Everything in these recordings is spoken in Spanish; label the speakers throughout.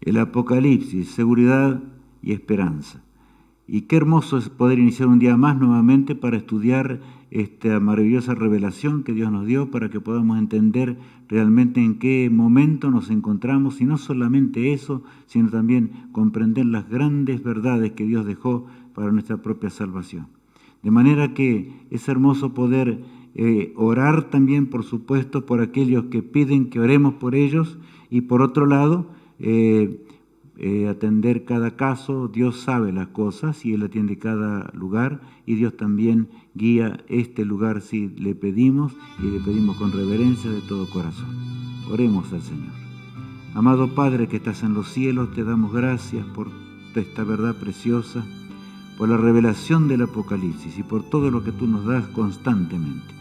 Speaker 1: el Apocalipsis, seguridad y esperanza. Y qué hermoso es poder iniciar un día más nuevamente para estudiar esta maravillosa revelación que Dios nos dio para que podamos entender realmente en qué momento nos encontramos y no solamente eso, sino también comprender las grandes verdades que Dios dejó para nuestra propia salvación. De manera que es hermoso poder orar también, por supuesto, por aquellos que piden que oremos por ellos y por otro lado, atender cada caso. Dios sabe las cosas y Él atiende cada lugar y Dios también guía este lugar si le pedimos y le pedimos con reverencia de todo corazón. Oremos al Señor. Amado Padre que estás en los cielos, te damos gracias por esta verdad preciosa, por la revelación del Apocalipsis y por todo lo que tú nos das constantemente.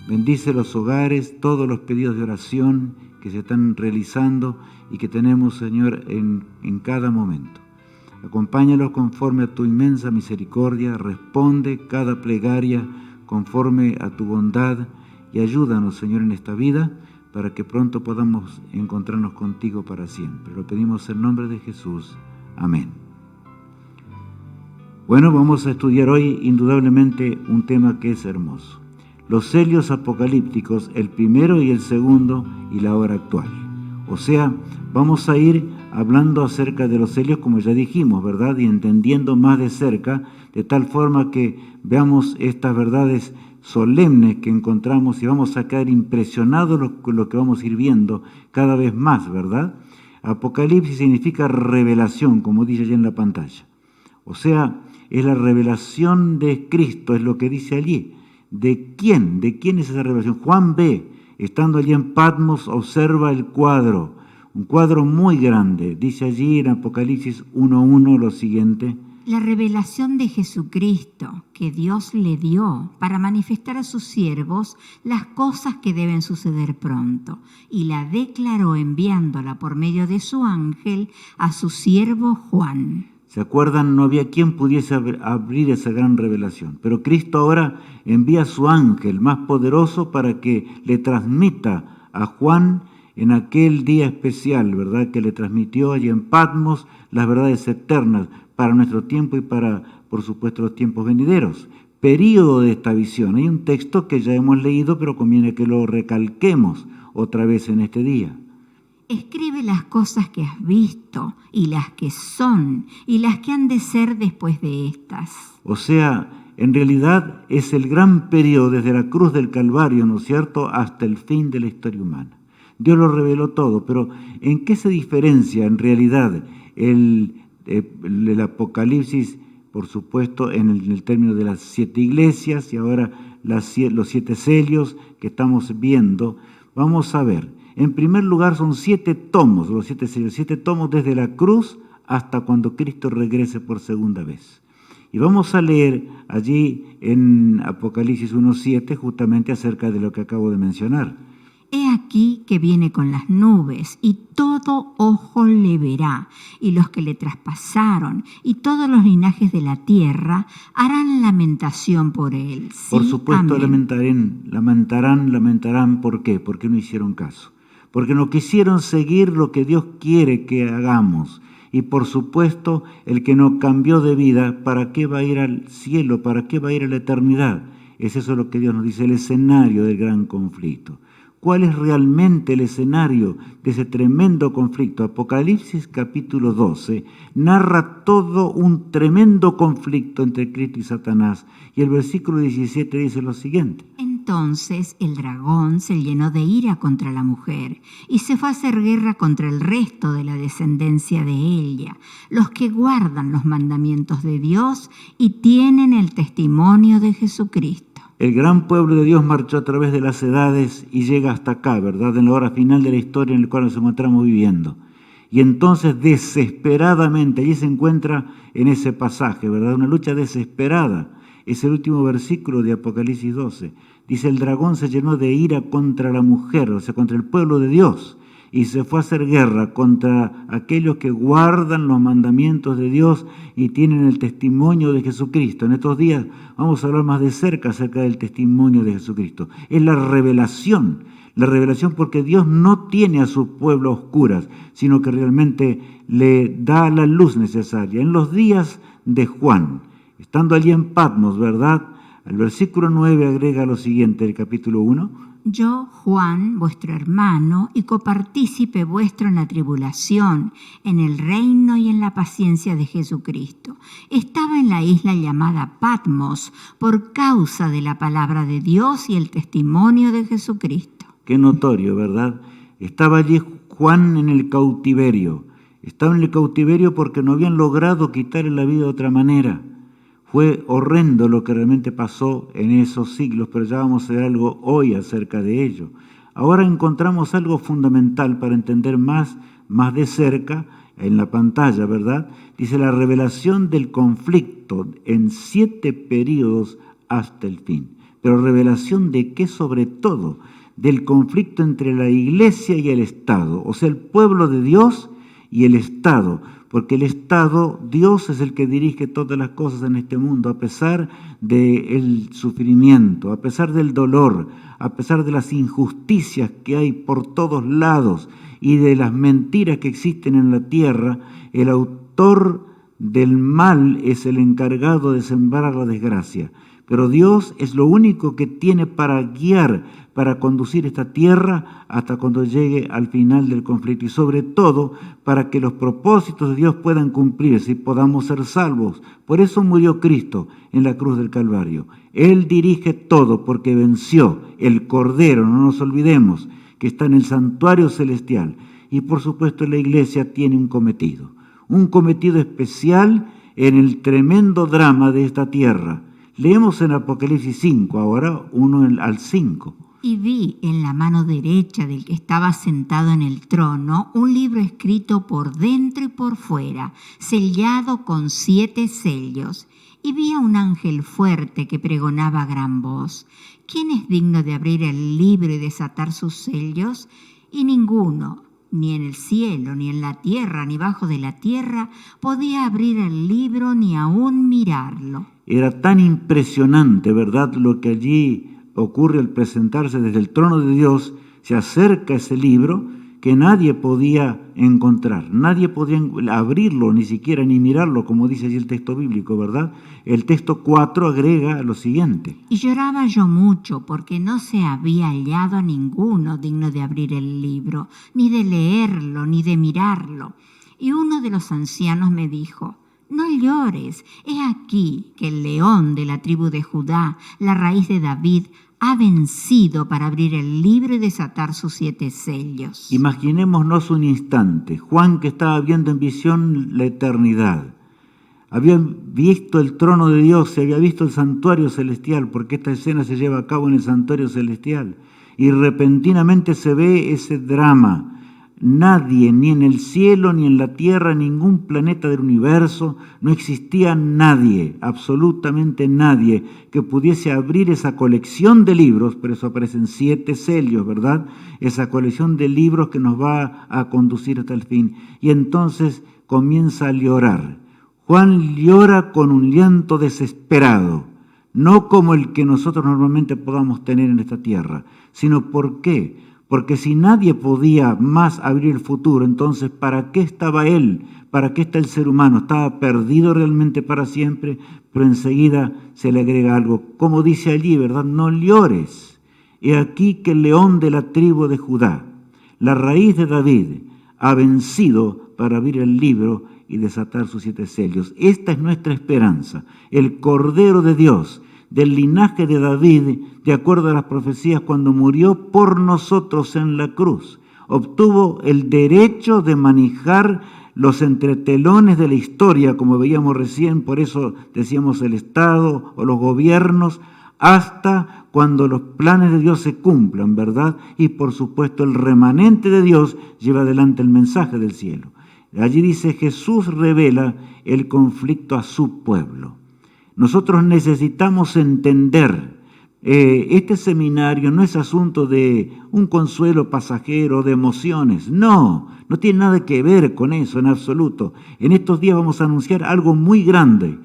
Speaker 1: Bendice los hogares, todos los pedidos de oración que se están realizando y que tenemos, Señor, en cada momento. Acompáñalos conforme a tu inmensa misericordia, responde cada plegaria conforme a tu bondad y ayúdanos, Señor, en esta vida para que pronto podamos encontrarnos contigo para siempre. Lo pedimos en nombre de Jesús. Amén. Bueno, vamos a estudiar hoy indudablemente un tema que es hermoso. Los sellos apocalípticos, el primero y el segundo y la hora actual. O sea, vamos a ir hablando acerca de los sellos, como ya dijimos, ¿verdad? Y entendiendo más de cerca, de tal forma que veamos estas verdades solemnes que encontramos y vamos a quedar impresionados con lo que vamos a ir viendo cada vez más, ¿verdad? Apocalipsis significa revelación, como dice allí en la pantalla. O sea, es la revelación de Cristo, es lo que dice allí. ¿De quién? ¿De quién es esa revelación? Juan B., estando allí en Patmos, observa el cuadro, un cuadro muy grande. Dice allí en Apocalipsis 1:1 lo siguiente.
Speaker 2: La revelación de Jesucristo que Dios le dio para manifestar a sus siervos las cosas que deben suceder pronto, y la declaró enviándola por medio de su ángel a su siervo Juan.
Speaker 1: ¿Se acuerdan? No había quien pudiese abrir esa gran revelación. Pero Cristo ahora envía a su ángel más poderoso para que le transmita a Juan en aquel día especial, ¿verdad? Que le transmitió allí en Patmos las verdades eternas para nuestro tiempo y para, por supuesto, los tiempos venideros. Período de esta visión. Hay un texto que ya hemos leído, pero conviene que lo recalquemos otra vez en este día.
Speaker 2: Escribe las cosas que has visto y las que son y las que han de ser después de estas.
Speaker 1: O sea, en realidad es el gran periodo desde la cruz del Calvario, ¿no es cierto?, hasta el fin de la historia humana. Dios lo reveló todo, pero ¿en qué se diferencia en realidad el Apocalipsis, por supuesto, en el término de las 7 iglesias y ahora los 7 sellos que estamos viendo? Vamos a ver. En primer lugar, son 7 tomos, los 7 sellos, 7 tomos desde la cruz hasta cuando Cristo regrese por segunda vez. Y vamos a leer allí en Apocalipsis 1:7 justamente acerca de lo que acabo de mencionar.
Speaker 2: He aquí que viene con las nubes, y todo ojo le verá, y los que le traspasaron, y todos los linajes de la tierra harán lamentación por él. Sí,
Speaker 1: por supuesto,
Speaker 2: amén.
Speaker 1: lamentarán. ¿Por qué? Porque no hicieron caso. Porque no quisieron seguir lo que Dios quiere que hagamos. Y por supuesto, el que no cambió de vida, ¿para qué va a ir al cielo? ¿Para qué va a ir a la eternidad? Es eso lo que Dios nos dice, el escenario del gran conflicto. ¿Cuál es realmente el escenario de ese tremendo conflicto? Apocalipsis capítulo 12 narra todo un tremendo conflicto entre Cristo y Satanás. Y el versículo 17 dice lo siguiente.
Speaker 2: Entonces el dragón se llenó de ira contra la mujer y se fue a hacer guerra contra el resto de la descendencia de ella, los que guardan los mandamientos de Dios y tienen el testimonio de Jesucristo.
Speaker 1: El gran pueblo de Dios marchó a través de las edades y llega hasta acá, ¿verdad? En la hora final de la historia en la cual nos encontramos viviendo. Y entonces desesperadamente, allí se encuentra en ese pasaje, ¿verdad? Una lucha desesperada. Es el último versículo de Apocalipsis 12. Dice, el dragón se llenó de ira contra la mujer, o sea, contra el pueblo de Dios, y se fue a hacer guerra contra aquellos que guardan los mandamientos de Dios y tienen el testimonio de Jesucristo. En estos días vamos a hablar más de cerca acerca del testimonio de Jesucristo. Es la revelación La revelación porque Dios no tiene a su pueblo a oscuras, sino que realmente le da la luz necesaria. En los días de Juan, estando allí en Patmos, ¿verdad? El versículo 9 agrega lo siguiente del capítulo 1.
Speaker 2: Yo, Juan, vuestro hermano, y copartícipe vuestro en la tribulación, en el reino y en la paciencia de Jesucristo, estaba en la isla llamada Patmos por causa de la palabra de Dios y el testimonio de Jesucristo.
Speaker 1: Qué notorio, ¿verdad? Estaba allí Juan en el cautiverio. Estaba en el cautiverio porque no habían logrado quitarle la vida de otra manera. Fue horrendo lo que realmente pasó en esos siglos, pero ya vamos a ver algo hoy acerca de ello. Ahora encontramos algo fundamental para entender más de cerca en la pantalla, ¿verdad? Dice la revelación del conflicto en 7 períodos hasta el fin. Pero revelación de qué sobre todo, del conflicto entre la iglesia y el Estado, o sea, el pueblo de Dios y el Estado, porque el Estado, Dios es el que dirige todas las cosas en este mundo, a pesar del sufrimiento, a pesar del dolor, a pesar de las injusticias que hay por todos lados y de las mentiras que existen en la tierra, el autor del mal es el encargado de sembrar la desgracia. Pero Dios es lo único que tiene para guiar, para conducir esta tierra hasta cuando llegue al final del conflicto y sobre todo para que los propósitos de Dios puedan cumplirse y podamos ser salvos. Por eso murió Cristo en la cruz del Calvario. Él dirige todo porque venció el Cordero, no nos olvidemos, que está en el santuario celestial. Y por supuesto la iglesia tiene un cometido especial en el tremendo drama de esta tierra. Leemos en Apocalipsis 5, ahora 1 al 5.
Speaker 2: Y vi en la mano derecha del que estaba sentado en el trono un libro escrito por dentro y por fuera, sellado con 7 sellos. Y vi a un ángel fuerte que pregonaba a gran voz: ¿quién es digno de abrir el libro y desatar sus sellos? Y ninguno, ni en el cielo, ni en la tierra, ni bajo de la tierra, podía abrir el libro ni aún mirarlo.
Speaker 1: Era tan impresionante, ¿verdad?, lo que allí ocurre al presentarse desde el trono de Dios. Se acerca ese libro que nadie podía encontrar, nadie podía abrirlo, ni siquiera ni mirarlo, como dice allí el texto bíblico, ¿verdad? El texto 4 agrega lo siguiente.
Speaker 2: Y lloraba yo mucho porque no se había hallado a ninguno digno de abrir el libro, ni de leerlo, ni de mirarlo. Y uno de los ancianos me dijo: no llores, he aquí que el león de la tribu de Judá, la raíz de David, ha vencido para abrir el libro y desatar sus 7 sellos.
Speaker 1: Imaginémonos un instante, Juan, que estaba viendo en visión la eternidad, había visto el trono de Dios, se había visto el santuario celestial, porque esta escena se lleva a cabo en el santuario celestial, y repentinamente se ve ese drama. Nadie, ni en el cielo, ni en la tierra, ningún planeta del universo, no existía nadie, absolutamente nadie, que pudiese abrir esa colección de libros, por eso aparecen 7 sellos, ¿verdad? Esa colección de libros que nos va a conducir hasta el fin. Y entonces comienza a llorar. Juan llora con un llanto desesperado, no como el que nosotros normalmente podamos tener en esta tierra, sino ¿por qué? Porque si nadie podía más abrir el futuro, entonces ¿para qué estaba él? ¿Para qué está el ser humano? Estaba perdido realmente para siempre, pero enseguida se le agrega algo. Como dice allí, ¿verdad? No llores. He aquí que el león de la tribu de Judá, la raíz de David, ha vencido para abrir el libro y desatar sus 7 sellos. Esta es nuestra esperanza, el Cordero de Dios, del linaje de David, de acuerdo a las profecías, cuando murió por nosotros en la cruz, obtuvo el derecho de manejar los entretelones de la historia, como veíamos recién, por eso decíamos el Estado o los gobiernos, hasta cuando los planes de Dios se cumplan, ¿verdad? Y por supuesto el remanente de Dios lleva adelante el mensaje del cielo. Allí dice: Jesús revela el conflicto a su pueblo. Nosotros necesitamos entender, este seminario no es asunto de un consuelo pasajero, de emociones, no tiene nada que ver con eso en absoluto. En estos días vamos a anunciar algo muy grande.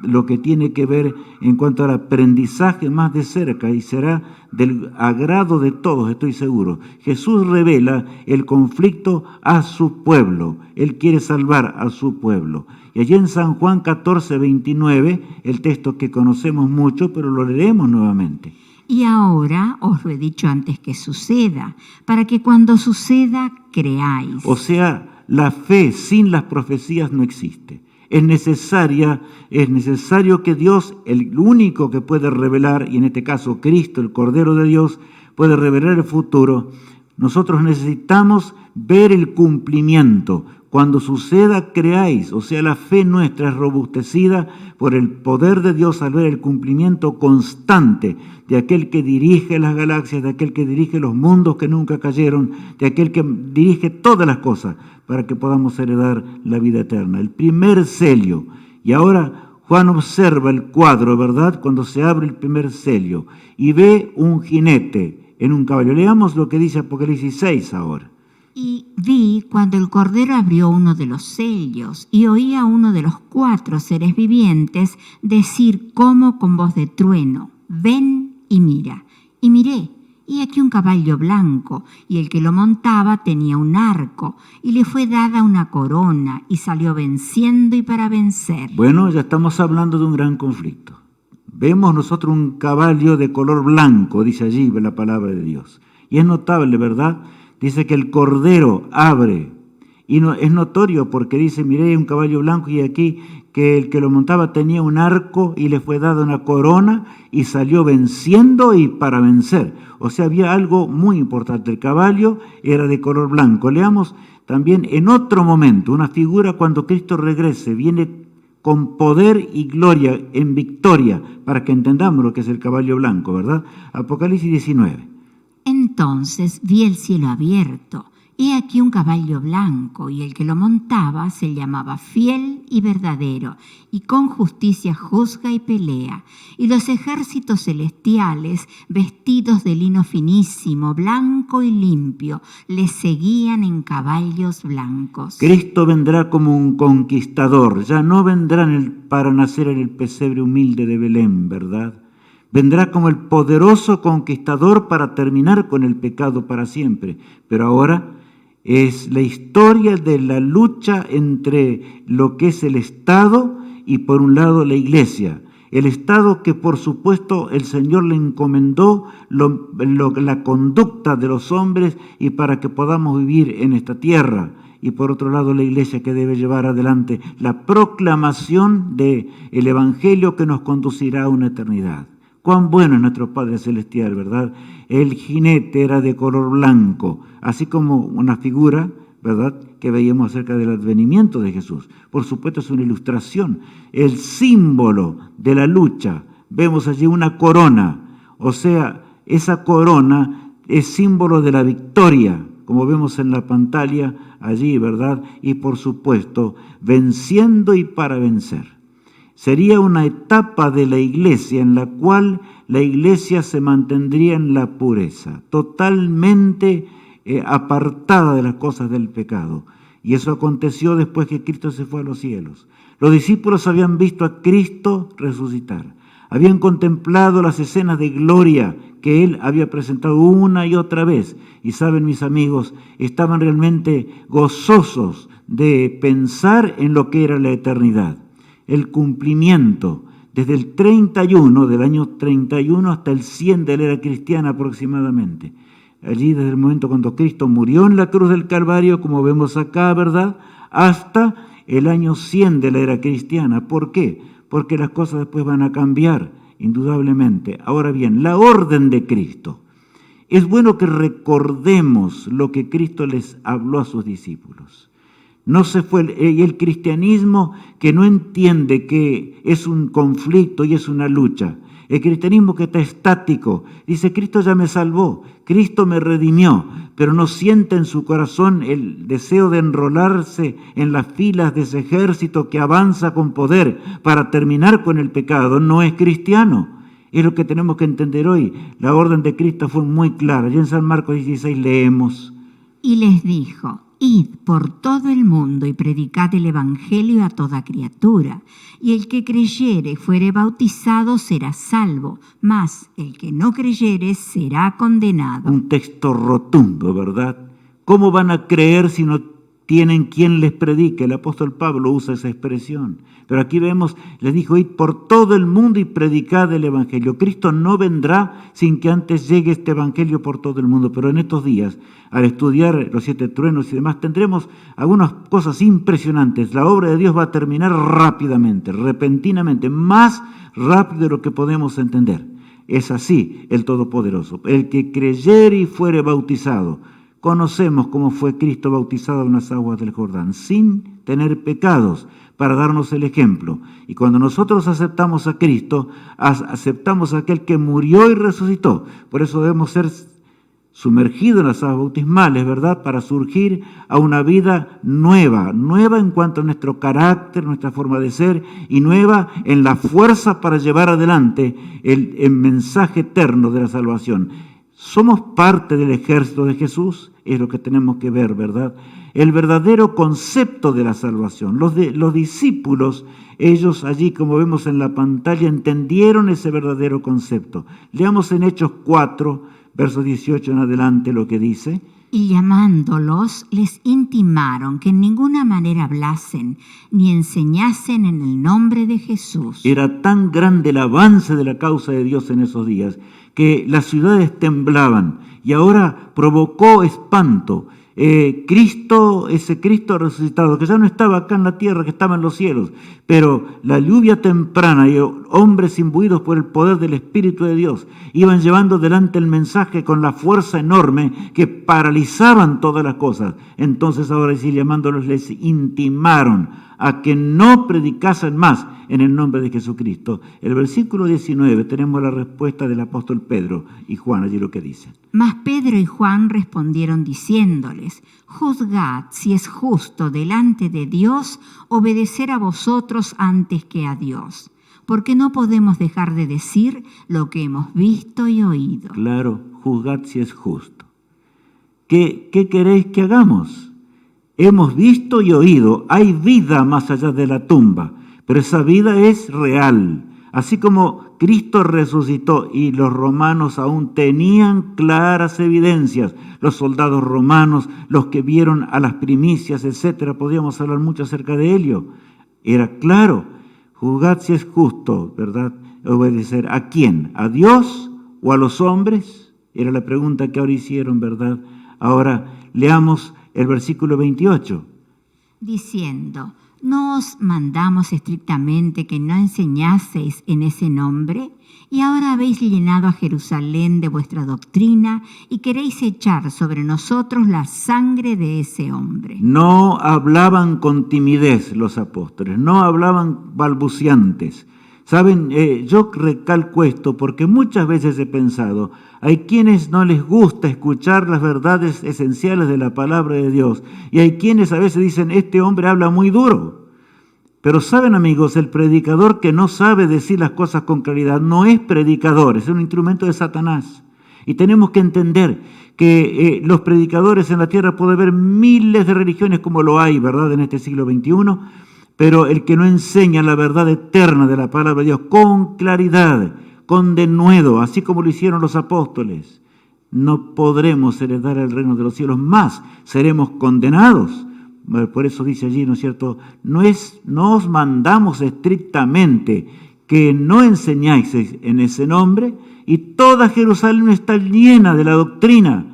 Speaker 1: lo que tiene que ver en cuanto al aprendizaje más de cerca y será del agrado de todos, estoy seguro. Jesús revela el conflicto a su pueblo. Él quiere salvar a su pueblo. Y allí en San Juan 14, 29, el texto que conocemos mucho, pero lo leeremos nuevamente.
Speaker 2: Y ahora os lo he dicho antes que suceda, para que cuando suceda creáis.
Speaker 1: O sea, la fe sin las profecías no existe. Es necesario que Dios, el único que puede revelar, y en este caso Cristo, el Cordero de Dios, puede revelar el futuro. Nosotros necesitamos ver el cumplimiento. Cuando suceda, creáis. O sea, la fe nuestra es robustecida por el poder de Dios al ver el cumplimiento constante de aquel que dirige las galaxias, de aquel que dirige los mundos que nunca cayeron, de aquel que dirige todas las cosas para que podamos heredar la vida eterna. El primer sello. Y ahora Juan observa el cuadro, ¿verdad? Cuando se abre el primer sello y ve un jinete en un caballo. Leamos lo que dice Apocalipsis 6 ahora.
Speaker 2: Y vi cuando el Cordero abrió uno de los sellos y oí a uno de los 4 seres vivientes decir como con voz de trueno, ven y mira. Y miré, y aquí un caballo blanco, y el que lo montaba tenía un arco, y le fue dada una corona, y salió venciendo y para vencer.
Speaker 1: Bueno, ya estamos hablando de un gran conflicto. Vemos nosotros un caballo de color blanco, dice allí la palabra de Dios. Y es notable, ¿verdad? Dice que el Cordero abre, y no, es notorio porque dice, miré un caballo blanco y aquí que el que lo montaba tenía un arco y le fue dada una corona y salió venciendo y para vencer. O sea, había algo muy importante. El caballo era de color blanco. Leamos también en otro momento una figura cuando Cristo regrese, viene con poder y gloria en victoria, para que entendamos lo que es el caballo blanco, ¿verdad? Apocalipsis 19.
Speaker 2: Entonces vi el cielo abierto, y aquí un caballo blanco, y el que lo montaba se llamaba Fiel y Verdadero, y con justicia juzga y pelea. Y los ejércitos celestiales, vestidos de lino finísimo, blanco y limpio, le seguían en caballos blancos.
Speaker 1: Cristo vendrá como un conquistador, ya no vendrá para nacer en el pesebre humilde de Belén, ¿verdad? Vendrá como el poderoso conquistador para terminar con el pecado para siempre. Pero ahora es la historia de la lucha entre lo que es el Estado y por un lado la Iglesia. El Estado que por supuesto el Señor le encomendó la conducta de los hombres y para que podamos vivir en esta tierra. Y por otro lado la Iglesia que debe llevar adelante la proclamación del Evangelio que nos conducirá a una eternidad. Cuán bueno es nuestro Padre Celestial, ¿verdad? El jinete era de color blanco, así como una figura, ¿verdad?, que veíamos acerca del advenimiento de Jesús. Por supuesto es una ilustración, el símbolo de la lucha. Vemos allí una corona, o sea, esa corona es símbolo de la victoria, como vemos en la pantalla allí, ¿verdad? Y por supuesto, venciendo y para vencer. Sería una etapa de la Iglesia en la cual la Iglesia se mantendría en la pureza, totalmente apartada de las cosas del pecado. Y eso aconteció después que Cristo se fue a los cielos. Los discípulos habían visto a Cristo resucitar, habían contemplado las escenas de gloria que Él había presentado una y otra vez. Y saben, mis amigos, estaban realmente gozosos de pensar en lo que era la eternidad. El cumplimiento desde el 31, del año 31 hasta el 100 de la era cristiana aproximadamente. Allí desde el momento cuando Cristo murió en la cruz del Calvario, como vemos acá, ¿verdad?, hasta el año 100 de la era cristiana. ¿Por qué? Porque las cosas después van a cambiar, indudablemente. Ahora bien, la orden de Cristo. Es bueno que recordemos lo que Cristo les habló a sus discípulos. No se fue el cristianismo que no entiende que es un conflicto y es una lucha. El cristianismo que está estático, dice, Cristo ya me salvó, Cristo me redimió, pero no siente en su corazón el deseo de enrolarse en las filas de ese ejército que avanza con poder para terminar con el pecado. No es cristiano. Es lo que tenemos que entender hoy. La orden de Cristo fue muy clara. Ya en San Marcos 16 leemos.
Speaker 2: Y les dijo, Id por todo el mundo y predicad el Evangelio a toda criatura. Y el que creyere y fuere bautizado será salvo, mas el que no creyere será condenado.
Speaker 1: Un texto rotundo, ¿verdad? ¿Cómo van a creer si no tienen quien les predique? El apóstol Pablo usa esa expresión. Pero aquí vemos, les dijo, id por todo el mundo y predicad el Evangelio. Cristo no vendrá sin que antes llegue este Evangelio por todo el mundo. Pero en estos días, al estudiar los 7 truenos y demás, tendremos algunas cosas impresionantes. La obra de Dios va a terminar rápidamente, repentinamente, más rápido de lo que podemos entender. Es así el Todopoderoso. El que creyere y fuere bautizado. Conocemos cómo fue Cristo bautizado en las aguas del Jordán, sin tener pecados, para darnos el ejemplo. Y cuando nosotros aceptamos a Cristo, aceptamos a aquel que murió y resucitó. Por eso debemos ser sumergidos en las aguas bautismales, ¿verdad? Para surgir a una vida nueva, nueva en cuanto a nuestro carácter, nuestra forma de ser, y nueva en la fuerza para llevar adelante el mensaje eterno de la salvación. Somos parte del ejército de Jesús, es lo que tenemos que ver, ¿verdad? El verdadero concepto de la salvación. Los discípulos, ellos allí, como vemos en la pantalla, entendieron ese verdadero concepto. Leamos en Hechos 4, versos 18 en adelante lo que dice.
Speaker 2: Y llamándolos, les intimaron que en ninguna manera hablasen ni enseñasen en el nombre de Jesús.
Speaker 1: Era tan grande el avance de la causa de Dios en esos días que las ciudades temblaban y ahora provocó espanto. Ese Cristo resucitado, que ya no estaba acá en la tierra, que estaba en los cielos, pero la lluvia temprana y hombres imbuidos por el poder del Espíritu de Dios iban llevando delante el mensaje con la fuerza enorme que paralizaban todas las cosas. Entonces ahora sí, llamándolos, les intimaron a que no predicasen más en el nombre de Jesucristo. El versículo 19 tenemos la respuesta del apóstol Pedro y Juan, allí lo que dicen.
Speaker 2: Mas Pedro y Juan respondieron diciéndoles, juzgad si es justo delante de Dios obedecer a vosotros antes que a Dios, porque no podemos dejar de decir lo que hemos visto y oído.
Speaker 1: Claro, juzgad si es justo. ¿Qué queréis que hagamos? Hemos visto y oído, hay vida más allá de la tumba, pero esa vida es real. Así como Cristo resucitó y los romanos aún tenían claras evidencias, los soldados romanos, los que vieron a las primicias, etcétera, podíamos hablar mucho acerca de ello. Era claro, juzgad si es justo, ¿verdad? Obedecer ¿a quién? ¿A Dios o a los hombres? Era la pregunta que ahora hicieron, ¿verdad? Ahora leamos el versículo 28.
Speaker 2: Diciendo, ¿no os mandamos estrictamente que no enseñaseis en ese nombre? Y ahora habéis llenado a Jerusalén de vuestra doctrina y queréis echar sobre nosotros la sangre de ese hombre.
Speaker 1: No hablaban con timidez los apóstoles, no hablaban balbuceantes. Saben, yo recalco esto porque muchas veces he pensado, hay quienes no les gusta escuchar las verdades esenciales de la palabra de Dios y hay quienes a veces dicen, este hombre habla muy duro. Pero saben, amigos, el predicador que no sabe decir las cosas con claridad no es predicador, es un instrumento de Satanás. Y tenemos que entender que los predicadores en la tierra puede haber miles de religiones como lo hay, ¿verdad?, en este siglo XXI, pero el que no enseña la verdad eterna de la palabra de Dios con claridad, con denuedo, así como lo hicieron los apóstoles, no podremos heredar el reino de los cielos, más seremos condenados. Por eso dice allí, ¿no es cierto? No os mandamos estrictamente que no enseñáis en ese nombre, y toda Jerusalén está llena de la doctrina.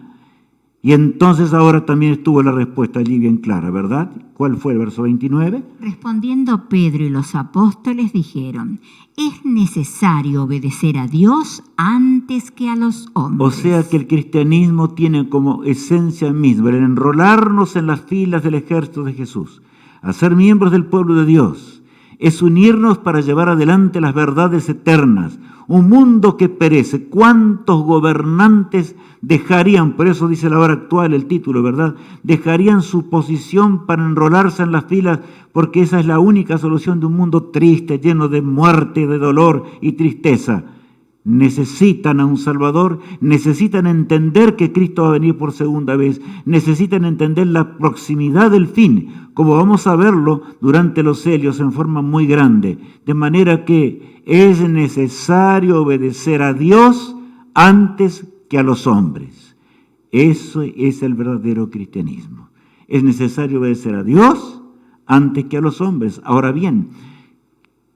Speaker 1: Y entonces ahora también estuvo la respuesta allí bien clara, ¿verdad? ¿Cuál fue el verso 29?
Speaker 2: Respondiendo Pedro y los apóstoles dijeron, es necesario obedecer a Dios antes que a los hombres.
Speaker 1: O sea que el cristianismo tiene como esencia misma el enrolarnos en las filas del ejército de Jesús, a ser miembros del pueblo de Dios, es unirnos para llevar adelante las verdades eternas. Un mundo que perece, ¿cuántos gobernantes dejarían, por eso dice la hora actual el título, ¿verdad?, dejarían su posición para enrolarse en las filas, porque esa es la única solución de un mundo triste, lleno de muerte, de dolor y tristeza? necesitan a un Salvador, necesitan entender que Cristo va a venir por segunda vez, necesitan entender la proximidad del fin, como vamos a verlo durante los celios en forma muy grande, de manera que es necesario obedecer a Dios antes que a los hombres. Eso es el verdadero cristianismo. Es necesario obedecer a Dios antes que a los hombres. Ahora bien,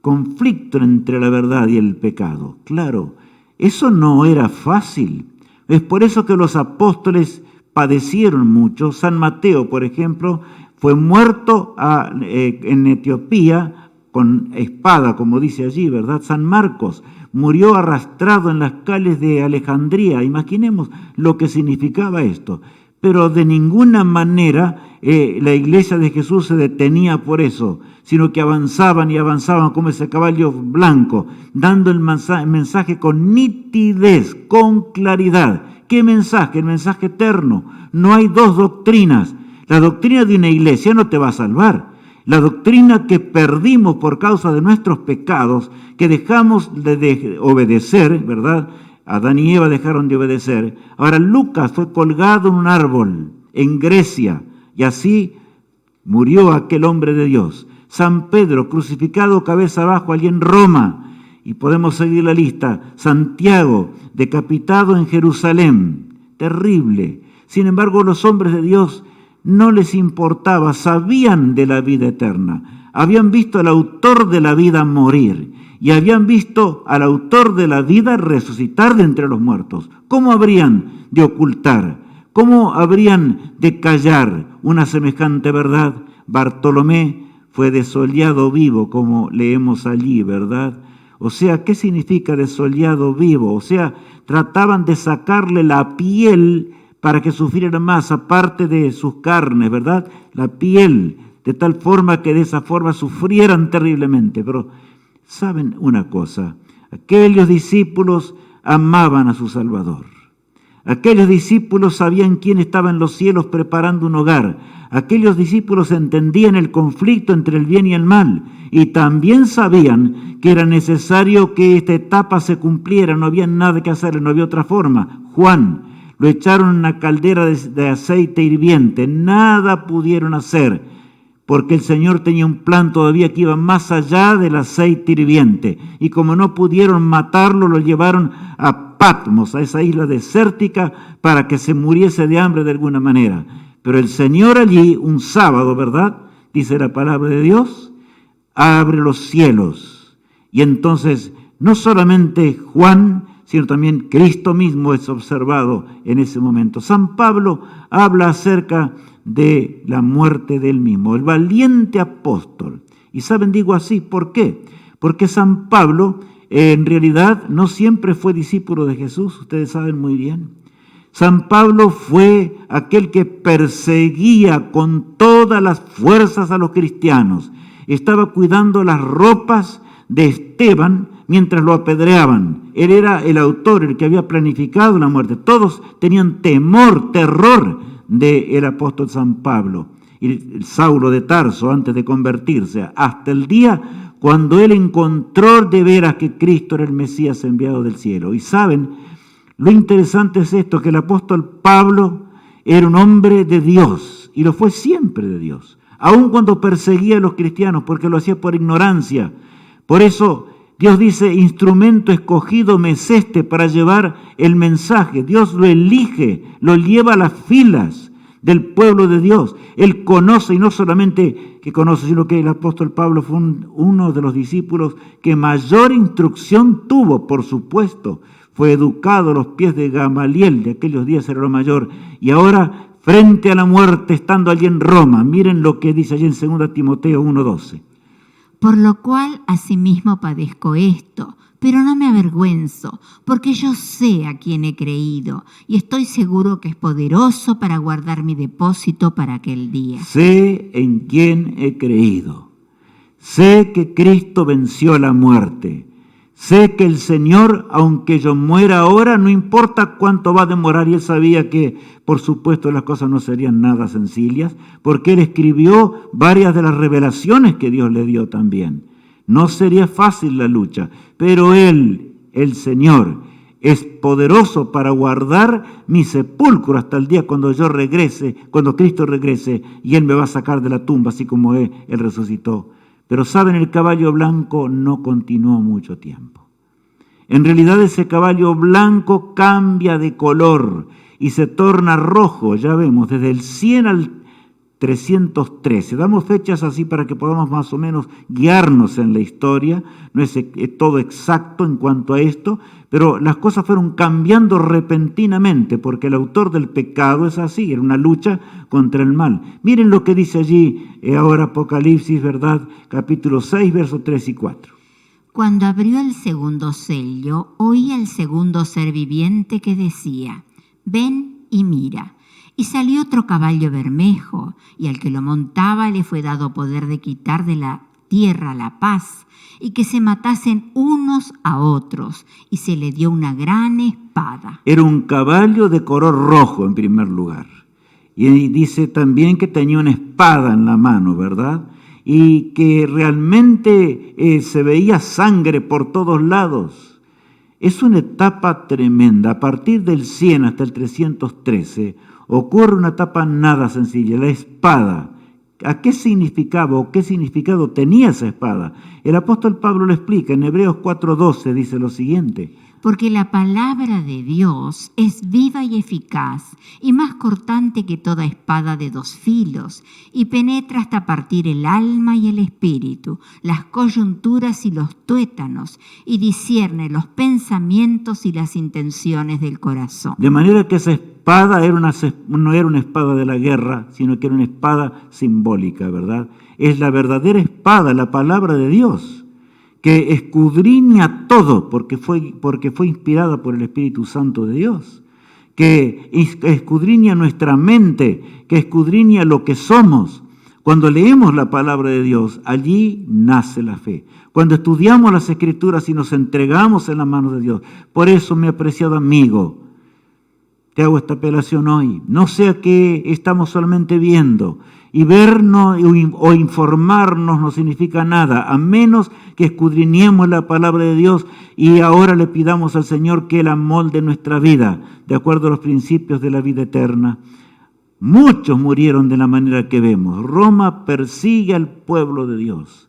Speaker 1: conflicto entre la verdad y el pecado. Claro, eso no era fácil. Es por eso que los apóstoles padecieron mucho. San Mateo, por ejemplo, fue muerto en Etiopía con espada, como dice allí, ¿verdad? San Marcos murió arrastrado en las calles de Alejandría. Imaginemos lo que significaba esto. Pero de ninguna manera la iglesia de Jesús se detenía por eso, sino que avanzaban y avanzaban como ese caballo blanco, dando el mensaje con nitidez, con claridad. ¿Qué mensaje? El mensaje eterno. No hay dos doctrinas. La doctrina de una iglesia no te va a salvar. La doctrina que perdimos por causa de nuestros pecados, que dejamos de obedecer, ¿verdad? Adán y Eva dejaron de obedecer. Ahora Lucas fue colgado en un árbol en Grecia y así murió aquel hombre de Dios. San Pedro crucificado cabeza abajo allí en Roma. Y podemos seguir la lista. Santiago decapitado en Jerusalén. Terrible. Sin embargo, los hombres de Dios no les importaba, sabían de la vida eterna. Habían visto al autor de la vida morir y habían visto al autor de la vida resucitar de entre los muertos. ¿Cómo habrían de ocultar? ¿Cómo habrían de callar una semejante verdad? Bartolomé fue desollado vivo, como leemos allí, ¿verdad? O sea, ¿qué significa desollado vivo? O sea, trataban de sacarle la piel para que sufriera más, aparte de sus carnes, ¿verdad? La piel, de tal forma que de esa forma sufrieran terriblemente. Pero, ¿saben una cosa? Aquellos discípulos amaban a su Salvador. Aquellos discípulos sabían quién estaba en los cielos preparando un hogar. Aquellos discípulos entendían el conflicto entre el bien y el mal. Y también sabían que era necesario que esta etapa se cumpliera. No había nada que hacer, no había otra forma. Juan lo echaron en una caldera de aceite hirviente. Nada pudieron hacer, porque el Señor tenía un plan todavía que iba más allá del aceite hirviente. Y como no pudieron matarlo, lo llevaron a Patmos, a esa isla desértica, para que se muriese de hambre de alguna manera. Pero el Señor allí, un sábado, ¿verdad?, dice la palabra de Dios, abre los cielos. Y entonces, no solamente Juan, sino también Cristo mismo es observado en ese momento. San Pablo habla acerca de la muerte de él mismo, el valiente apóstol. Y saben, digo así, ¿por qué? Porque San Pablo en realidad no siempre fue discípulo de Jesús, ustedes saben muy bien. San Pablo fue aquel que perseguía con todas las fuerzas a los cristianos. Estaba cuidando las ropas de Esteban mientras lo apedreaban. Él era el autor, el que había planificado la muerte. Todos tenían temor, terror del apóstol San Pablo. Y el Saulo de Tarso, antes de convertirse, hasta el día cuando él encontró de veras que Cristo era el Mesías enviado del cielo. Y saben, lo interesante es esto, que el apóstol Pablo era un hombre de Dios, y lo fue siempre de Dios, aun cuando perseguía a los cristianos, porque lo hacía por ignorancia. Por eso Dios dice, instrumento escogido me es este para llevar el mensaje. Dios lo elige, lo lleva a las filas del pueblo de Dios. Él conoce, y no solamente que conoce, sino que el apóstol Pablo fue uno de los discípulos que mayor instrucción tuvo, por supuesto. Fue educado a los pies de Gamaliel, de aquellos días era lo mayor, y ahora frente a la muerte, estando allí en Roma, miren lo que dice allí en 2 Timoteo 1:12.
Speaker 2: Por lo cual asimismo padezco esto, pero no me avergüenzo, porque yo sé a quién he creído, y estoy seguro que es poderoso para guardar mi depósito para aquel día.
Speaker 1: Sé en quién he creído. Sé que Cristo venció la muerte. Sé que el Señor, aunque yo muera ahora, no importa cuánto va a demorar. Y él sabía que, por supuesto, las cosas no serían nada sencillas, porque él escribió varias de las revelaciones que Dios le dio también. No sería fácil la lucha, pero él el Señor es poderoso para guardar mi sepulcro hasta el día cuando yo regrese, cuando Cristo regrese, y Él me va a sacar de la tumba, así como Él resucitó. Pero saben, el caballo blanco no continuó mucho tiempo. En realidad ese caballo blanco cambia de color y se torna rojo, ya vemos, desde el 100 al 313. Damos fechas así para que podamos más o menos guiarnos en la historia. No es todo exacto en cuanto a esto, pero las cosas fueron cambiando repentinamente porque el autor del pecado es así, era una lucha contra el mal. Miren lo que dice allí ahora Apocalipsis, ¿verdad? Capítulo 6, versos 3 y 4.
Speaker 2: Cuando abrió el segundo sello, oí al segundo ser viviente que decía: ven y mira. Y salió otro caballo bermejo, y al que lo montaba le fue dado poder de quitar de la tierra la paz, y que se matasen unos a otros, y se le dio una gran espada.
Speaker 1: Era un caballo de color rojo en primer lugar. Y dice también que tenía una espada en la mano, ¿verdad? Y que realmente se veía sangre por todos lados. Es una etapa tremenda. A partir del 100 hasta el 313 ocurre una etapa nada sencilla, la espada. ¿A qué significaba o qué significado tenía esa espada? El apóstol Pablo lo explica en Hebreos 4:12, dice lo siguiente:
Speaker 2: porque la palabra de Dios es viva y eficaz, y más cortante que toda espada de dos filos, y penetra hasta partir el alma y el espíritu, las coyunturas y los tuétanos, y discierne los pensamientos y las intenciones del corazón.
Speaker 1: De manera que esa espada no era una espada de la guerra, sino que era una espada simbólica, ¿verdad? Es la verdadera espada, la palabra de Dios, que escudriña todo, porque fue inspirada por el Espíritu Santo de Dios, que escudriña nuestra mente, que escudriña lo que somos. Cuando leemos la palabra de Dios, allí nace la fe. Cuando estudiamos las Escrituras y nos entregamos en las manos de Dios. Por eso, mi apreciado amigo, te hago esta apelación hoy. No sea que estamos solamente viendo, y vernos o informarnos no significa nada, a menos que escudriñemos la palabra de Dios y ahora le pidamos al Señor que Él amolde nuestra vida, de acuerdo a los principios de la vida eterna. Muchos murieron de la manera que vemos. Roma persigue al pueblo de Dios.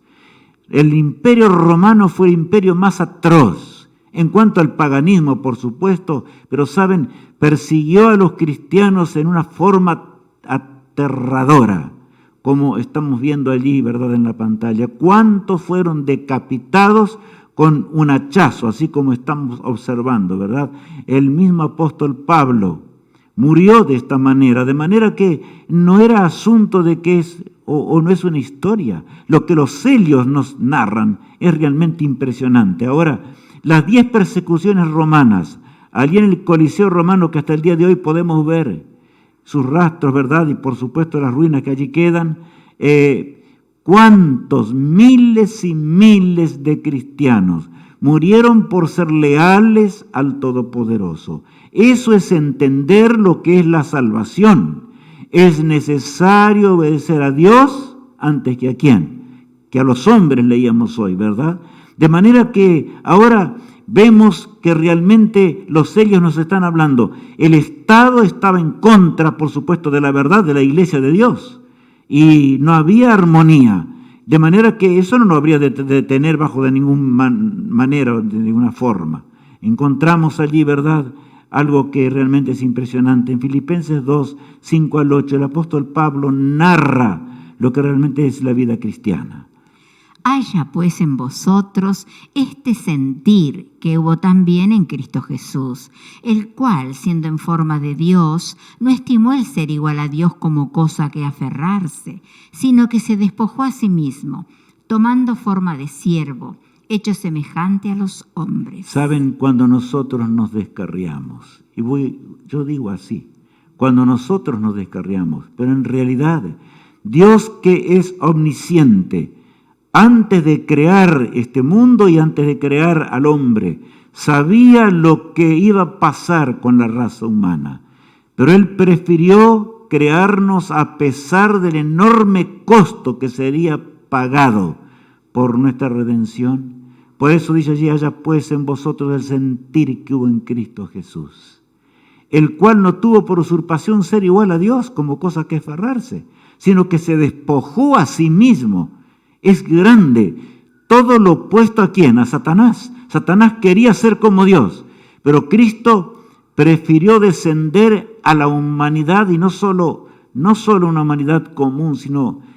Speaker 1: El imperio romano fue el imperio más atroz, en cuanto al paganismo, por supuesto, pero saben, persiguió a los cristianos en una forma aterradora, como estamos viendo allí, ¿verdad?, en la pantalla. ¿Cuántos fueron decapitados con un hachazo, así como estamos observando, ¿verdad? El mismo apóstol Pablo murió de esta manera, de manera que no era asunto de que es o no es una historia. Lo que los sellos nos narran es realmente impresionante. Ahora, las 10 persecuciones romanas, allí en el Coliseo romano, que hasta el día de hoy podemos ver sus rastros, ¿verdad? Y por supuesto las ruinas que allí quedan. ¿Cuántos miles y miles de cristianos murieron por ser leales al Todopoderoso? Eso es entender lo que es la salvación. Es necesario obedecer a Dios antes que a quién, que a los hombres leíamos hoy, ¿verdad? De manera que ahora vemos que realmente los sellos nos están hablando. El Estado estaba en contra, por supuesto, de la verdad de la Iglesia de Dios. Y no había armonía. De manera que eso no lo habría de tener bajo de ninguna manera, de ninguna forma. Encontramos allí, ¿verdad?, algo que realmente es impresionante. En Filipenses 2, 5 al 8, el apóstol Pablo narra lo que realmente es la vida cristiana.
Speaker 2: Haya pues en vosotros este sentir que hubo también en Cristo Jesús, el cual, siendo en forma de Dios, no estimó el ser igual a Dios como cosa que aferrarse, sino que se despojó a sí mismo, tomando forma de siervo, hecho semejante a los hombres.
Speaker 1: Saben, cuando nosotros nos descarriamos, y yo digo así, cuando nosotros nos descarriamos, pero en realidad Dios, que es omnisciente, antes de crear este mundo y antes de crear al hombre, sabía lo que iba a pasar con la raza humana. Pero Él prefirió crearnos a pesar del enorme costo que sería pagado por nuestra redención, Por eso dice allí: haya pues en vosotros el sentir que hubo en Cristo Jesús, el cual no tuvo por usurpación ser igual a Dios como cosa que aferrarse, sino que se despojó a sí mismo. Es grande. Todo lo opuesto ¿a quién? A Satanás. Satanás quería ser como Dios, pero Cristo prefirió descender a la humanidad, y no solo una humanidad común, sino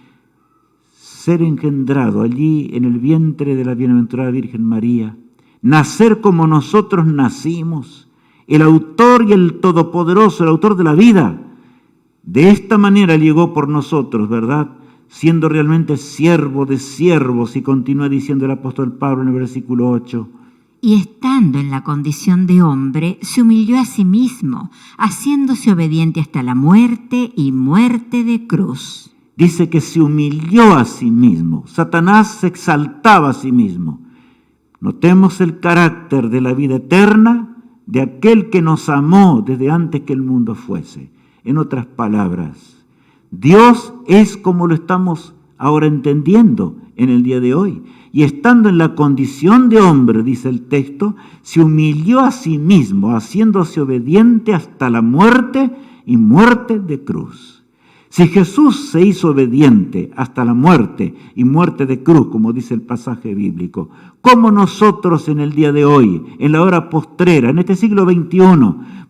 Speaker 1: ser engendrado allí en el vientre de la bienaventurada Virgen María, nacer como nosotros nacimos, el autor y el todopoderoso, el autor de la vida. De esta manera llegó por nosotros, ¿verdad? Siendo realmente siervo de siervos, y continúa diciendo el apóstol Pablo en el versículo 8.
Speaker 2: Y estando en la condición de hombre, se humilló a sí mismo, haciéndose obediente hasta la muerte y muerte de cruz.
Speaker 1: Dice que se humilló a sí mismo. Satanás se exaltaba a sí mismo. Notemos el carácter de la vida eterna de aquel que nos amó desde antes que el mundo fuese. En otras palabras, Dios es como lo estamos ahora entendiendo en el día de hoy. Y estando en la condición de hombre, dice el texto, se humilló a sí mismo, haciéndose obediente hasta la muerte y muerte de cruz. Si Jesús se hizo obediente hasta la muerte y muerte de cruz, como dice el pasaje bíblico, ¿cómo nosotros en el día de hoy, en la hora postrera, en este siglo XXI,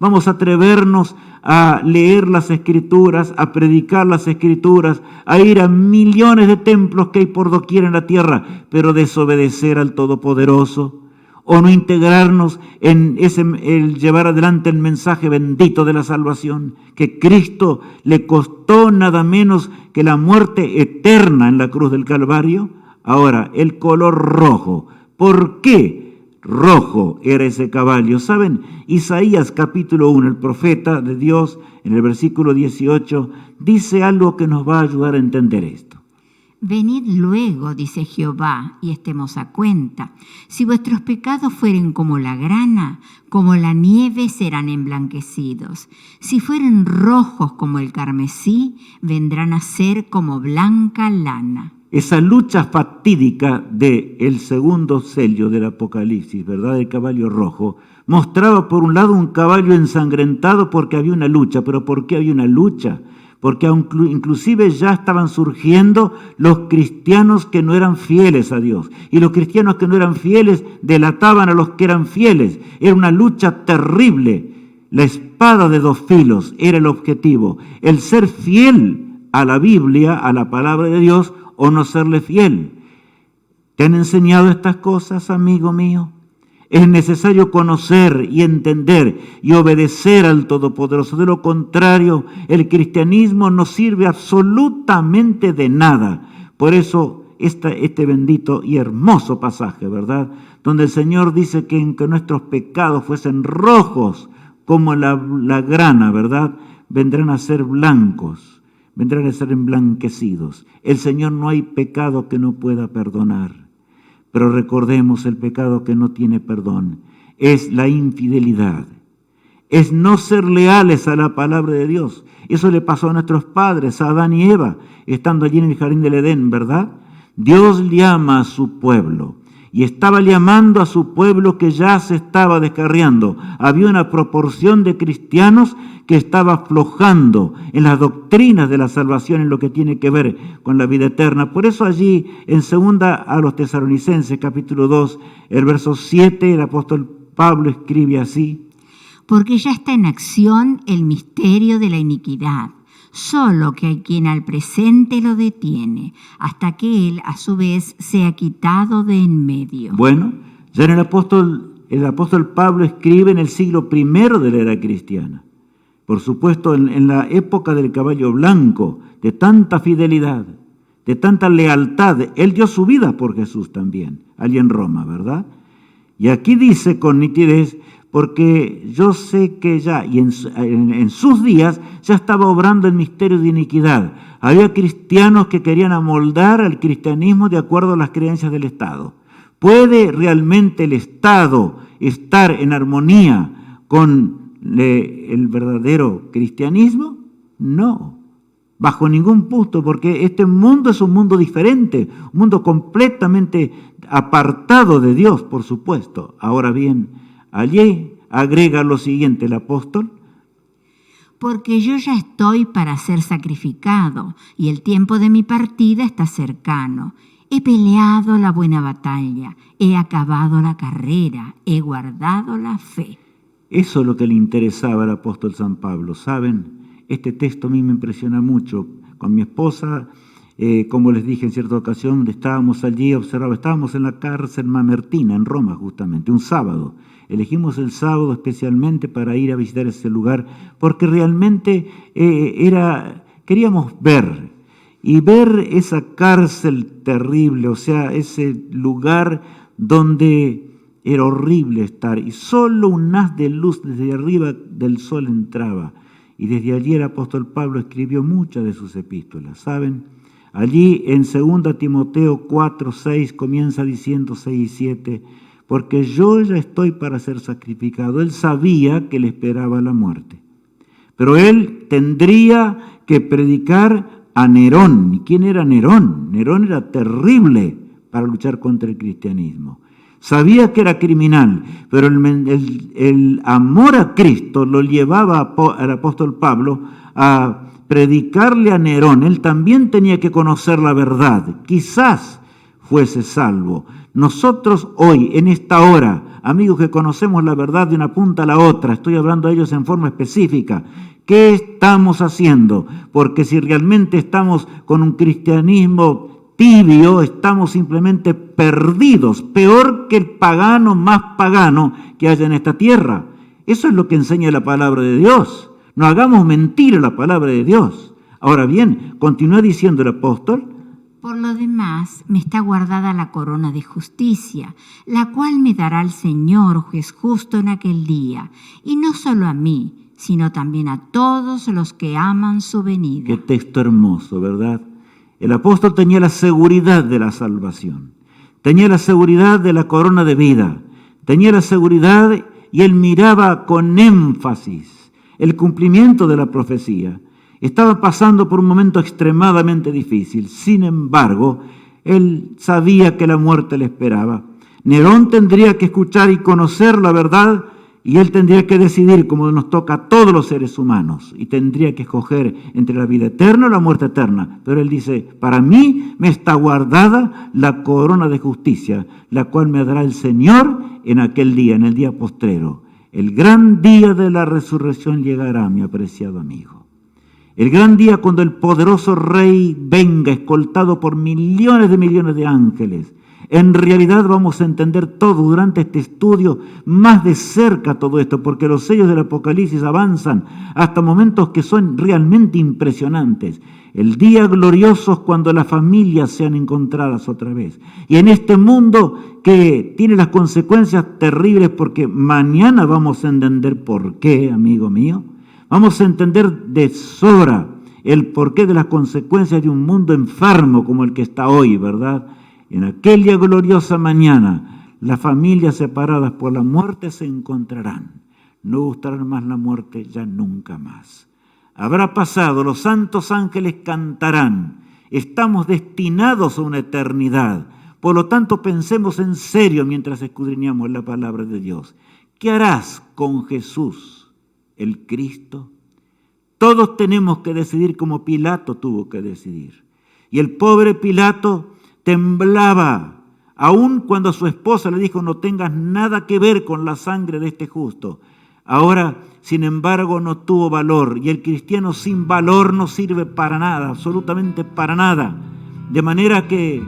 Speaker 1: vamos a atrevernos a leer las Escrituras, a predicar las Escrituras, a ir a millones de templos que hay por doquier en la tierra, pero desobedecer al Todopoderoso? ¿O no integrarnos en el llevar adelante el mensaje bendito de la salvación, que Cristo le costó nada menos que la muerte eterna en la cruz del Calvario? Ahora, el color rojo. ¿Por qué rojo era ese caballo? ¿Saben? Isaías capítulo 1, el profeta de Dios, en el versículo 18, dice algo que nos va a ayudar a entender esto.
Speaker 2: Venid luego, dice Jehová, y estemos a cuenta. Si vuestros pecados fueren como la grana, como la nieve serán emblanquecidos. Si fueren rojos como el carmesí, vendrán a ser como blanca lana.
Speaker 1: Esa lucha fatídica del segundo sello del Apocalipsis, ¿verdad? El caballo rojo, mostraba por un lado un caballo ensangrentado porque había una lucha. ¿Pero por qué había una lucha? Porque inclusive ya estaban surgiendo los cristianos que no eran fieles a Dios. Y los cristianos que no eran fieles delataban a los que eran fieles. Era una lucha terrible. La espada de dos filos era el objetivo. El ser fiel a la Biblia, a la palabra de Dios, o no serle fiel. ¿Te han enseñado estas cosas, amigo mío? Es necesario conocer y entender y obedecer al Todopoderoso. De lo contrario, el cristianismo no sirve absolutamente de nada. Por eso este bendito y hermoso pasaje, ¿verdad? Donde el Señor dice que en que nuestros pecados fuesen rojos como la grana, ¿verdad? Vendrán a ser blancos, vendrán a ser emblanquecidos. El Señor no hay pecado que no pueda perdonar. Pero recordemos, el pecado que no tiene perdón es la infidelidad, es no ser leales a la palabra de Dios. Eso le pasó a nuestros padres, a Adán y Eva, estando allí en el jardín del Edén, ¿verdad? Dios llama a su pueblo, y estaba llamando a su pueblo que ya se estaba descarriando. Había una proporción de cristianos que estaba aflojando en las doctrinas de la salvación, en lo que tiene que ver con la vida eterna. Por eso allí en 2 a los Tesalonicenses, capítulo 2, el verso 7, el apóstol Pablo escribe así:
Speaker 2: porque ya está en acción el misterio de la iniquidad, solo que hay quien al presente lo detiene, hasta que él a su vez sea quitado de en medio.
Speaker 1: Bueno, ya el apóstol Pablo escribe en el siglo I de la era cristiana. Por supuesto, en la época del caballo blanco, de tanta fidelidad, de tanta lealtad. Él dio su vida por Jesús también, allí en Roma, ¿verdad? Y aquí dice con nitidez: porque yo sé que ya, y en sus días, ya estaba obrando el misterio de iniquidad. Había cristianos que querían amoldar al cristianismo de acuerdo a las creencias del Estado. ¿Puede realmente el Estado estar en armonía con el verdadero cristianismo? No. bajo ningún punto, porque este mundo es un mundo diferente, un mundo completamente apartado de Dios, por supuesto. Ahora bien, allí agrega lo siguiente el apóstol:
Speaker 2: porque yo ya estoy para ser sacrificado, y el tiempo de mi partida está cercano. He peleado la buena batalla, he acabado la carrera, he guardado la fe.
Speaker 1: Eso es lo que le interesaba al apóstol San Pablo. ¿Saben? Este texto a mí me impresiona mucho. Con mi esposa, como les dije en cierta ocasión, estábamos allí, estábamos en la cárcel Mamertina, en Roma justamente, un sábado. Elegimos el sábado especialmente para ir a visitar ese lugar, porque realmente queríamos ver esa cárcel terrible, o sea, ese lugar donde era horrible estar, y solo un haz de luz desde arriba del sol entraba. Y desde allí el apóstol Pablo escribió muchas de sus epístolas, ¿saben? Allí en 2 Timoteo 4, 6 comienza diciendo 6 y 7, porque yo ya estoy para ser sacrificado. Él sabía que le esperaba la muerte, pero él tendría que predicar a Nerón. ¿Y quién era Nerón? Nerón era terrible para luchar contra el cristianismo. Sabía que era criminal, pero el amor a Cristo lo llevaba al apóstol Pablo a predicarle a Nerón. Él también tenía que conocer la verdad, quizás fuese salvo. Nosotros hoy, en esta hora, amigos que conocemos la verdad de una punta a la otra, estoy hablando a ellos en forma específica, ¿qué estamos haciendo? Porque si realmente estamos con un cristianismo tibio, estamos simplemente perdidos, peor que el pagano más pagano que haya en esta tierra. Eso es lo que enseña la palabra de Dios. No hagamos mentira la palabra de Dios. Ahora bien, continúa diciendo el apóstol:
Speaker 2: por lo demás, me está guardada la corona de justicia, la cual me dará el Señor, juez justo, en aquel día, y no solo a mí, sino también a todos los que aman su venida.
Speaker 1: Qué texto hermoso, ¿verdad? El apóstol tenía la seguridad de la salvación, tenía la seguridad de la corona de vida, tenía la seguridad, y él miraba con énfasis el cumplimiento de la profecía. Estaba pasando por un momento extremadamente difícil. Sin embargo, él sabía que la muerte le esperaba. Nerón tendría que escuchar y conocer la verdad, y él tendría que decidir, como nos toca a todos los seres humanos, y tendría que escoger entre la vida eterna o la muerte eterna. Pero él dice: para mí me está guardada la corona de justicia, la cual me dará el Señor en aquel día, en el día postrero. El gran día de la resurrección llegará, mi apreciado amigo. El gran día cuando el poderoso Rey venga escoltado por millones de ángeles. En realidad vamos a entender todo durante este estudio más de cerca todo esto, porque los sellos del Apocalipsis avanzan hasta momentos que son realmente impresionantes. El día glorioso es cuando las familias sean encontradas otra vez. Y en este mundo que tiene las consecuencias terribles, porque mañana vamos a entender por qué, amigo mío. Vamos a entender de sobra el porqué de las consecuencias de un mundo enfermo como el que está hoy, ¿verdad? En aquella gloriosa mañana, las familias separadas por la muerte se encontrarán. No gustarán más la muerte ya nunca más. Habrá pasado, los santos ángeles cantarán. Estamos destinados a una eternidad. Por lo tanto, pensemos en serio mientras escudriñamos la palabra de Dios. ¿Qué harás con Jesús, el Cristo? Todos tenemos que decidir como Pilato tuvo que decidir. Y el pobre Pilato temblaba, aun cuando su esposa le dijo: no tengas nada que ver con la sangre de este justo. Ahora, sin embargo, no tuvo valor, y el cristiano sin valor no sirve para nada, absolutamente para nada. De manera que,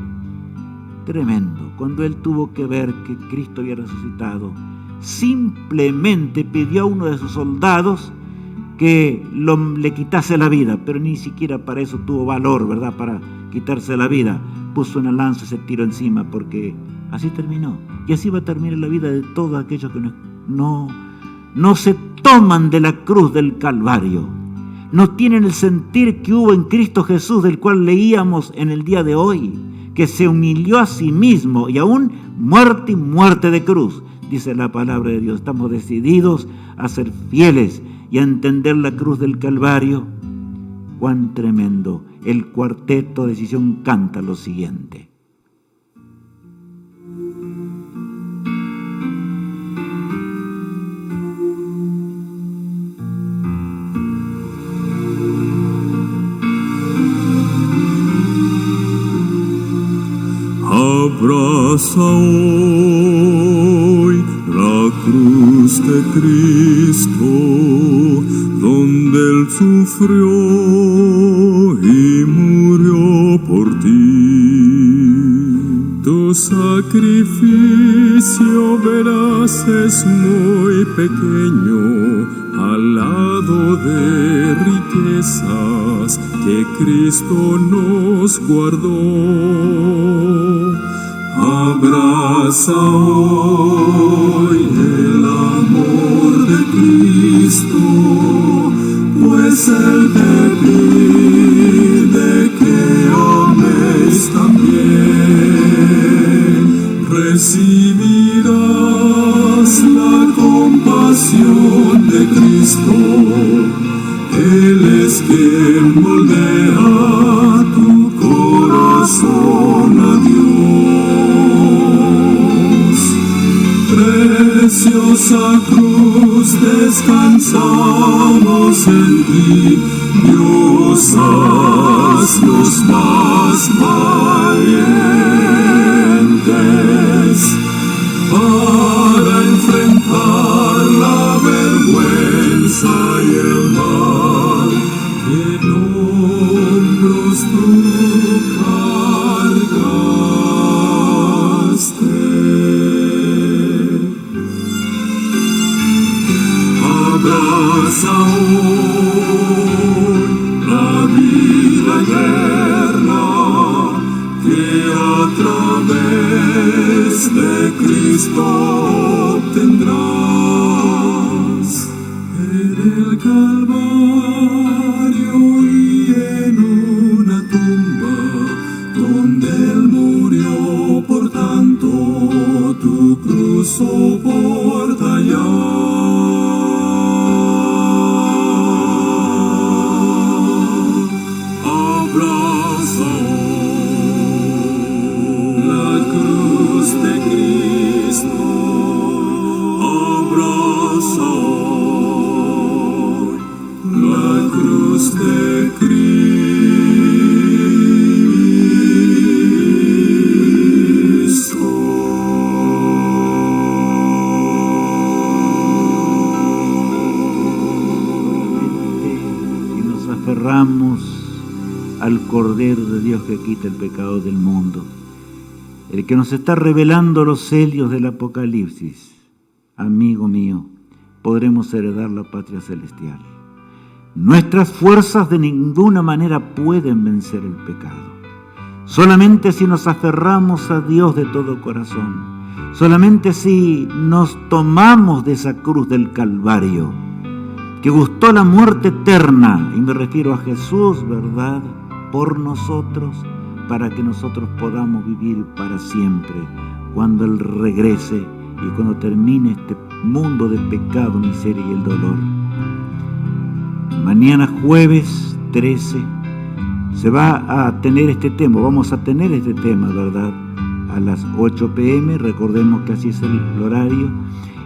Speaker 1: tremendo, cuando él tuvo que ver que Cristo había resucitado, simplemente pidió a uno de sus soldados que le quitase la vida, pero ni siquiera para eso tuvo valor, ¿verdad?, para quitarse la vida. Puso una lanza y se tiró encima, porque así terminó. Y así va a terminar la vida de todos aquellos que no se toman de la cruz del Calvario. No tienen el sentir que hubo en Cristo Jesús, del cual leíamos en el día de hoy, que se humilló a sí mismo y aún muerte y muerte de cruz. Dice la palabra de Dios, estamos decididos a ser fieles y a entender la cruz del Calvario. cuán tremendo. El cuarteto de Decisión canta lo siguiente.
Speaker 3: Abraza hoy la cruz de Cristo, donde Él sufrió y murió por ti. Tu sacrificio verás es muy pequeño al lado de riquezas que Cristo nos guardó. Abraza hoy el amor de Cristo, pues Él te pide que ames también. Recibirás la compasión de Cristo. Él es quien moldea tu corazón a Dios. Preciosa cruz, descansamos en ti. Dios, haznos más valientes para enfrentar la vergüenza y el mal que en hombros tú cargaste. Abraza hoy la vida eterna que a través de Cristo obtendrás. En el Calvario y en una tumba donde Él murió, por tanto tu cruz soporta ya. Abraza la cruz de Cristo. Abraza la cruz de Cristo.
Speaker 1: Y nos aferramos al Cordero de Dios que quita el pecado del mundo, el que nos está revelando los sellos del Apocalipsis. Amigo mío, podremos heredar la patria celestial. Nuestras fuerzas de ninguna manera pueden vencer el pecado. Solamente si nos aferramos a Dios de todo corazón, solamente si nos tomamos de esa cruz del Calvario, que gustó la muerte eterna, y me refiero a Jesús, ¿verdad?, por nosotros, para que nosotros podamos vivir para siempre, cuando Él regrese y cuando termine este mundo de pecado, miseria y el dolor. Mañana jueves 13 se va a tener este tema, vamos a tener este tema, ¿verdad?, a las 8 p.m, recordemos que así es el horario,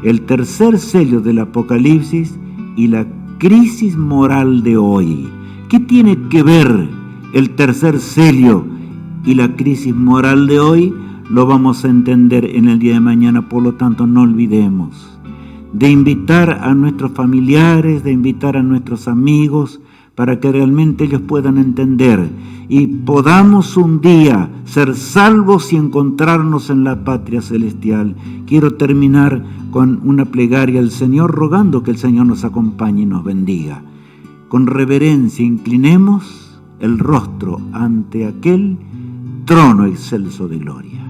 Speaker 1: el tercer sello del Apocalipsis y la crisis moral de hoy. ¿Qué tiene que ver el tercer sello y la crisis moral de hoy? Lo vamos a entender en el día de mañana, por lo tanto no olvidemos de invitar a nuestros familiares, de invitar a nuestros amigos, para que realmente ellos puedan entender y podamos un día ser salvos y encontrarnos en la patria celestial. Quiero terminar con una plegaria al Señor, rogando que el Señor nos acompañe y nos bendiga. Con reverencia inclinemos el rostro ante aquel trono excelso de gloria.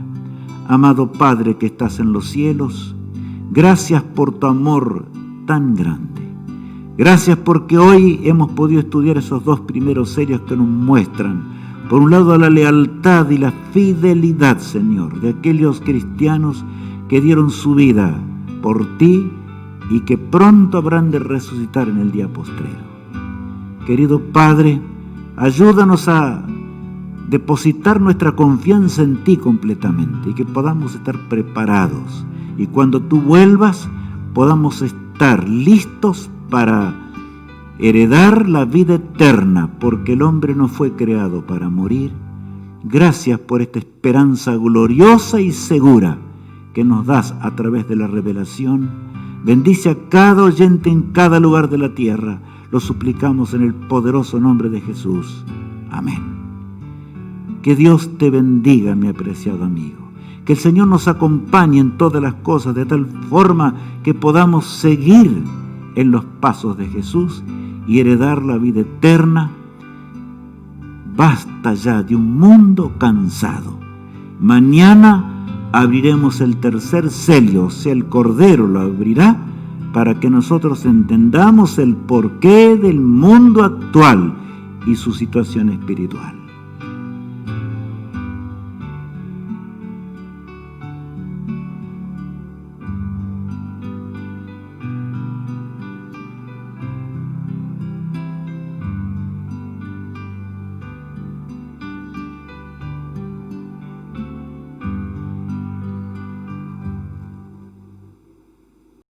Speaker 1: Amado Padre que estás en los cielos, gracias por tu amor tan grande. Gracias porque hoy hemos podido estudiar esos dos primeros sellos que nos muestran, por un lado, la lealtad y la fidelidad, Señor, de aquellos cristianos que dieron su vida por ti y que pronto habrán de resucitar en el día postrero. Querido Padre, Ayúdanos a depositar nuestra confianza en ti completamente y que podamos estar preparados. Y cuando tú vuelvas, podamos estar listos para heredar la vida eterna, porque el hombre no fue creado para morir. Gracias por esta esperanza gloriosa y segura que nos das a través de la revelación. Bendice a cada oyente en cada lugar de la tierra. Lo suplicamos en el poderoso nombre de Jesús. Amén. Que Dios te bendiga, mi apreciado amigo. Que el Señor nos acompañe en todas las cosas de tal forma que podamos seguir en los pasos de Jesús y heredar la vida eterna. Basta ya de un mundo cansado. Mañana abriremos el tercer sello, o sea, el Cordero lo abrirá para que nosotros entendamos el porqué del mundo actual y su situación espiritual.